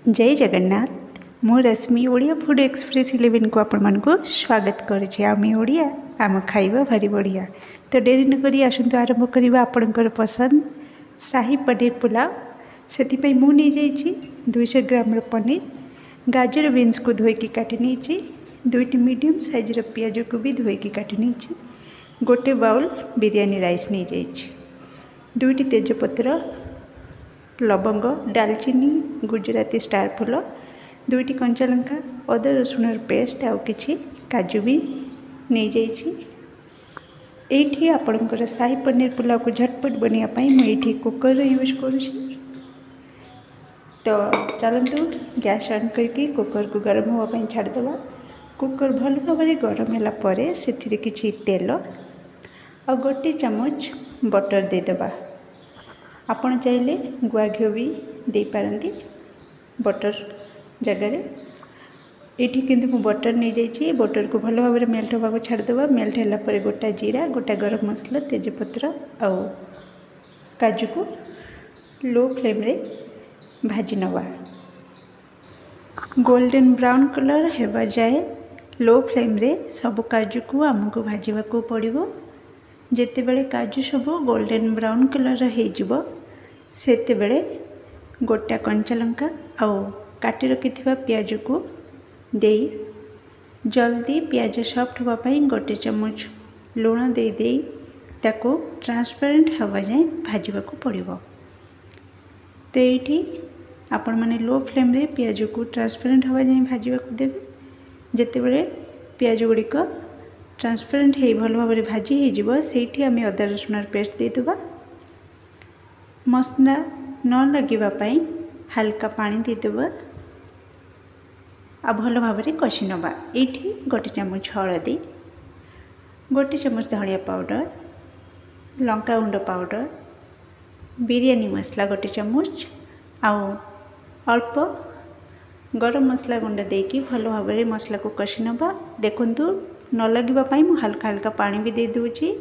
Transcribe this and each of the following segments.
जय जगन्नाथ। मु रश्मि Odia food express 11 को आपण मानक स्वागत करुचे। आम ओडिया आम खाइबा भारी बढ़िया। तो डेरी न करी आसंतु आरंभ करवा आपणकर पसंद शाही पनीर पुलाव। से मु नहीं जाइए 200 ग्राम पनीर, गाजर बीन्स को धोईकी काटी नहीं, 2टी मीडियम साइज पियाज को भी धोईकी काटी नहीं, गोटे बाउल बिरयानी राइस नहीं जाइए, 2टी तेजपत्र, लवंग, डालचीनी, गुजराती स्टार फूल, 2टी कंचा लंका, अदा रसुण पेस्ट आउ किछि काजू भी नहीं जाइए। एठी आपणकर शाही पनीर पुलाव को झटपट बनाइए मुझे कुकर यूज करुँची। तो चलतु गैस ऑन करके कुकर को गरम होगापी छाड़देवा। कुकर भल भाव गरम है से किसी तेल और गोटे चामच बटर देदेबा। आपण चाहिए गुआ घी भी दे पारती बटर जगार। ये किंतु बटर नहीं जाइए। बटर को भल भाव मेल्ट होगा छाड़देवा। मेल्ट होगापर गोटा जीरा, गोटा गरम मसला, तेजपत्र आउ काजू को लो फ्लेम रे भाजी नवा। गोल्डन ब्राउन कलर हेबा जाए लो फ्लेम रे सब काजू को आमको भाजवा को पड़ो। जेते बेले काजू सब गोल्डन ब्राउन कलर हो सेते बेले गोटा कंचा लंका आउ काटी रखि पियाज को दे जल्दी पियाज सॉफ्ट होगापाई गोटे चामच लुण दे ताको ट्रांसपेरेंट हवा जाए भाजवा को पड़ो। तो ये आपण मैंने लो फ्लेम रे पियाज को ट्रांसपेरेंट हवा जाए भाजवा को देवे। जिते बड़े पियाज गुड़िक ट्रांसपेरेंट हो भल भाव भाजी हो आम अदा रसुण पेस्ट देदेबा। मसला न लगे हल्का पानी देदेबा आ भल भाव कषि नवा। ये गोटे चामच हलदी, गोटे चामच धनिया पाउडर, लंका गुंड पाउडर, बिरयानी मसला गोटे चामच आउ अल्प गरम मसला गुंड देकी भल भाव मसला को कषि नवा। देखंतु न लगे मु हल्का हल्का पानी भी दे दूची।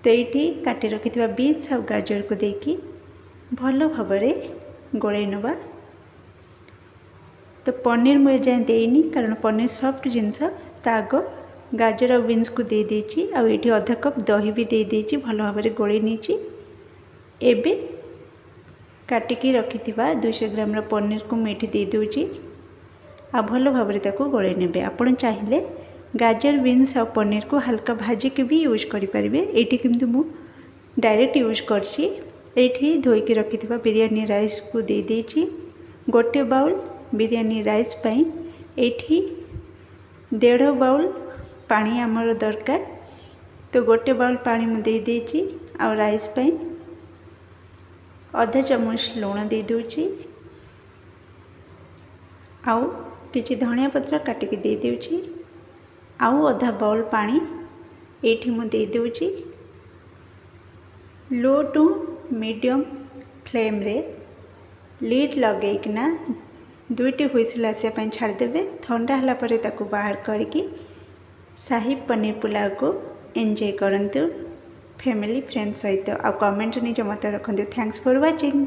तो ये काटी रखि बीन्स और गाजर को देकी भल भाव गोले नवा। तो पनीर मुझे जाए देनी कारण पनीर सॉफ्ट जिनस आग गाजर और बीन्स को दे देची। आ ये अधा कप दही भी दे देची भल भाव गोले नहीं। एबे काटिकी रखि 200 ग्राम पनीर को मेठी दे दूची आ भल भाव गोले नेबे। आपण चाहिए गाजर बीन्स और पनीर को हल्का भाजिकी भी यूज करें। ये किंतु मु डायरेक्ट यूज करछि। ये धोईकी रखि बिरयानी राइस को दे देछि। गोटे बाउल बिरयानी राइस पाई एठी 1.5 बाउल पानी आमर दरकार। तो गोटे बाउल पानी मु दे देछि आ राइस पाई आधा चामच लुण दे दूची आउ किछि धनिया पत्र काटिकी दे देउछि आउ आधा बाउल पानी एठी मु दे दूची। लो टू मीडियम फ्लेम रे लीड लगेकिना 2टी हुइसिल आसापी छाड़देवे। ठंडा होला परे ताकू बाहर करके शाही पनीर पुलाव को एंजॉय करंतु फैमिली फ्रेंड्स सहित। आ कमेंट निज मत रखंतु। Thanks for watching.